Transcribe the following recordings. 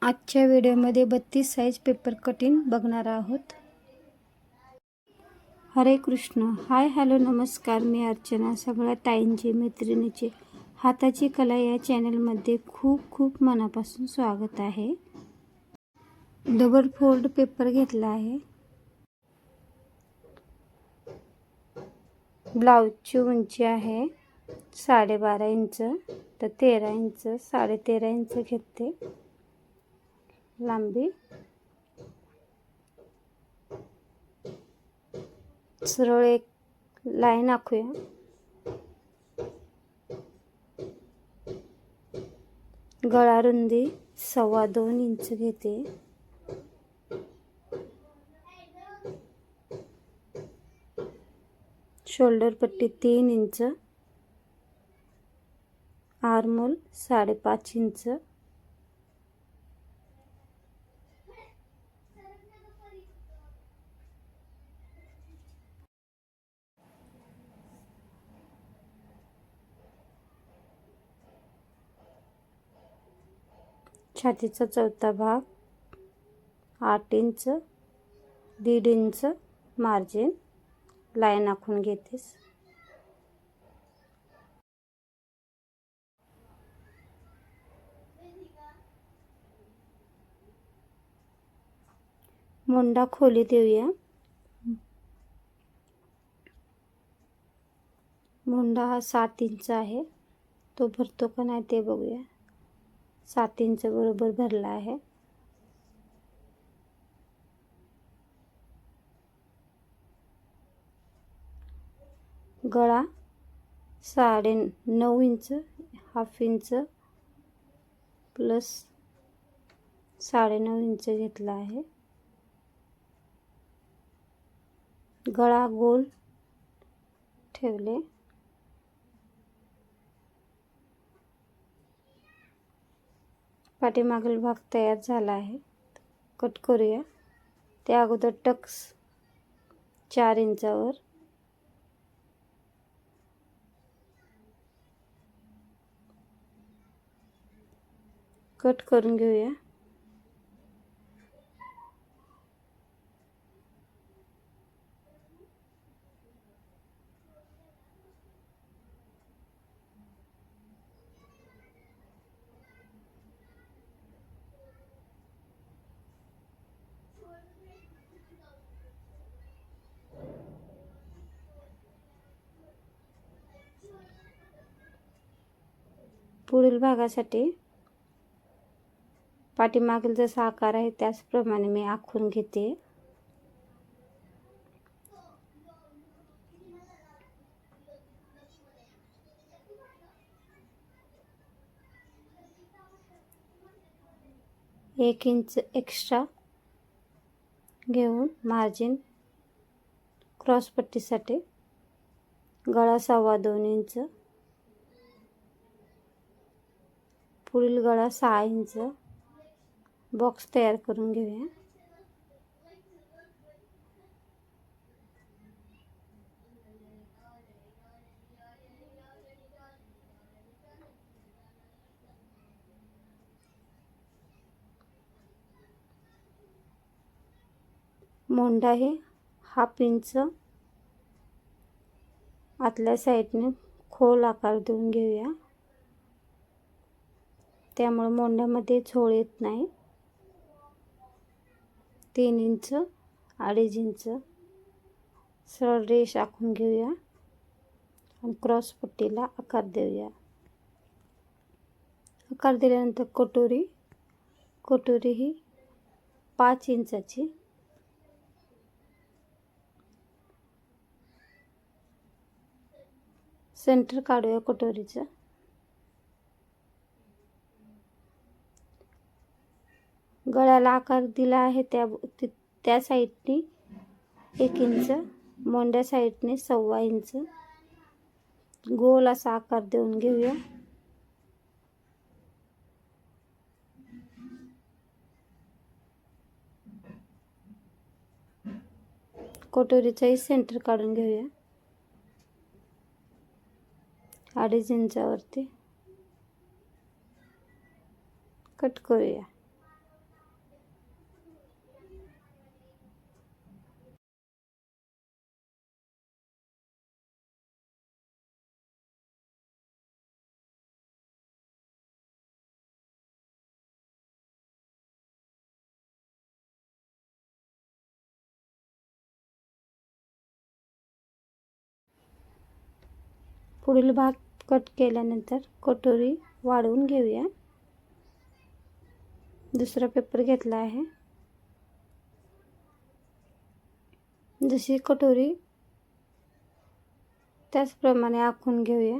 आजच्या व्हिडिओमध्ये 32 size paper cutting बघणार आहोत. हरे कृष्ण. हाय हॅलो नमस्कार. मी अर्चना. सगळ्या ताईंची मैत्रिणीची हाताची कला या चॅनलमध्ये खूप खूप मनापासून स्वागत आहे. डबल फोल्ड पेपर घेतला आहे. ब्लाऊजची उंची आहे 12.5 इंच, तर 13 इंच 13.5 इंच घेते लांबी. सरळ एक लाईन आखूया. गळा रुंदी 2.25 इंच घेते. शोल्डर पट्टी 3 इंच, आर्महोल 5.5 इंच, छातीचा चौथा भाग 8 इंच, 1.5 इंच मार्जिन लाईन आखून घेतेस. मुंडा खोली देऊया. मुंडा हा 7 इंच आहे. तो भरतो का नाही ते बघूया. 7 इंच बरोबर भरला आहे. गळा 9.5 inch, half inch plus 9.5 inch घेतला आहे. गळा गोल ठेवले. पाठीमागील भाग तयार झाला आहे. कट करूया. त्या अगोदर टक्स 4 इंचावर कट करून घेऊया. पुढील भागासाठी पाठीमागील जसा आकार आहे त्याचप्रमाणे मी आखून घेते. एक इंच एक्स्ट्रा घेऊन मार्जिन क्रॉस पट्टीसाठी गळा 2.25 इंच, पुढील गळा 6 इंच बॉक्स तयार करून घेऊया. मोंडा हे 1/2 इंच आतल्या साईडने खोल आकार देऊन घेऊया. त्यामुळे मोंड्यामध्ये झोळ येत नाही. 3 इंच 2.5 इंच सरळ रेष आखून घेऊया आणि क्रॉस पट्टीला आकार देऊया. आकार दिल्यानंतर कटोरी ही 5 इंचाची सेंटर काढूया. कटोरीचं गळ्याला आकार दिला आहे त्या साईडने 1 इंच, मोंड्या साईडने 2.25 इंच गोल असा आकार देऊन घेऊया. कटोरीचाही सेंटर काढून घेऊया. 2.5 इंचावरती कट करूया. पुढील भाग कट केल्यानंतर कटोरी वाढवून घेऊया. दुसरा पेपर घेतला आहे. जशी कटोरी त्याचप्रमाणे आखून घेऊया.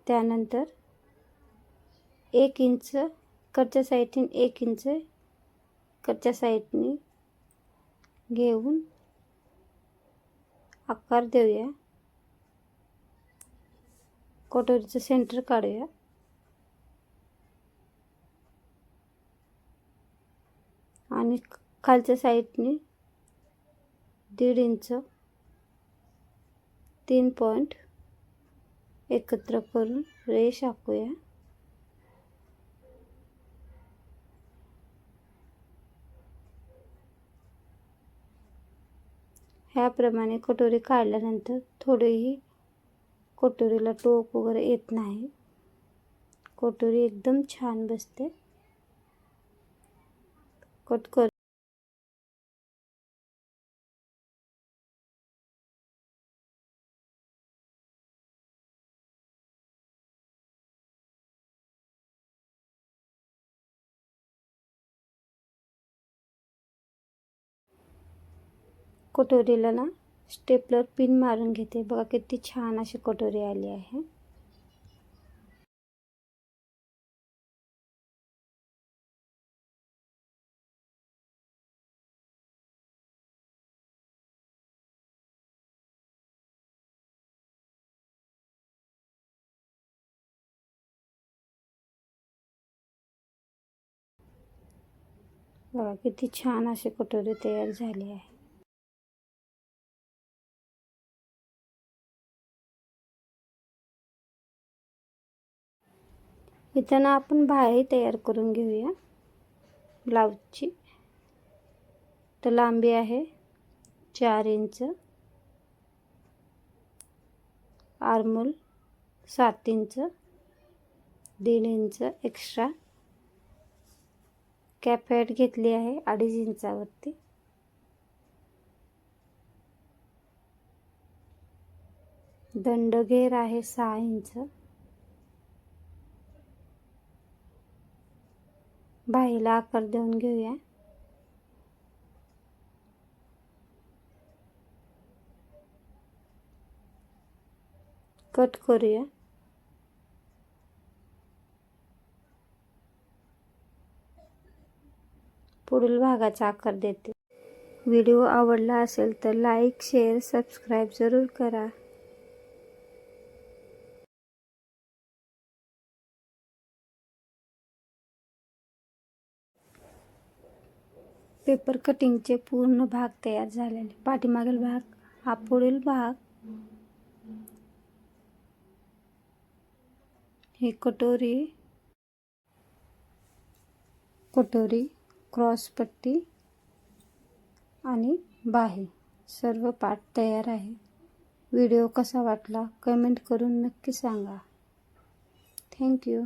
त्यानंतर 1 इंच इकडच्या साईडने 1 इंच इकडच्या साईडने घेऊन आकार देऊया. कटोरीचं सेंटर काढूया. आणि खालच्या साईडने 1.5 इंच 3 पॉइंट एकत्र करून रेष आखूया. ह्याप्रमाणे कटोरी काढल्यानंतर थोडेही कटोरीला टोक वगैरे येत नाही. कटोरी एकदम छान बसते. कट कर कटोरीला ना स्टेपलर पिन मारून घेते. बघा किती छान अशी कटोरी आली आहे. बघा किती छान अशी कटोरी तयार झाली आहे. इथं ना आपण बाही तयार करून घेऊया ब्लाऊजची. तर लांबी आहे 4 inch, आर्मोल 7 inch, 1.5 inch extra cap pad घेतली आहे 2.5 इंचावरती. दंडघेर आहे 6 इंच. बाहीला आकार देऊन घेऊया. कट करूया. पुढील भागाचा आकार देते. व्हिडिओ आवडला असेल तर लाईक, शेअर, सबस्क्राईब जरूर करा. पेपर कटिंगचे पूर्ण भाग तयार झालेले. पाठीमागील भाग हा पुढील भाग. ही कटोरी क्रॉस पट्टी आणि बाही सर्व पार्ट तयार आहे. व्हिडिओ कसा वाटला कमेंट करून नक्की सांगा. थँक्यू.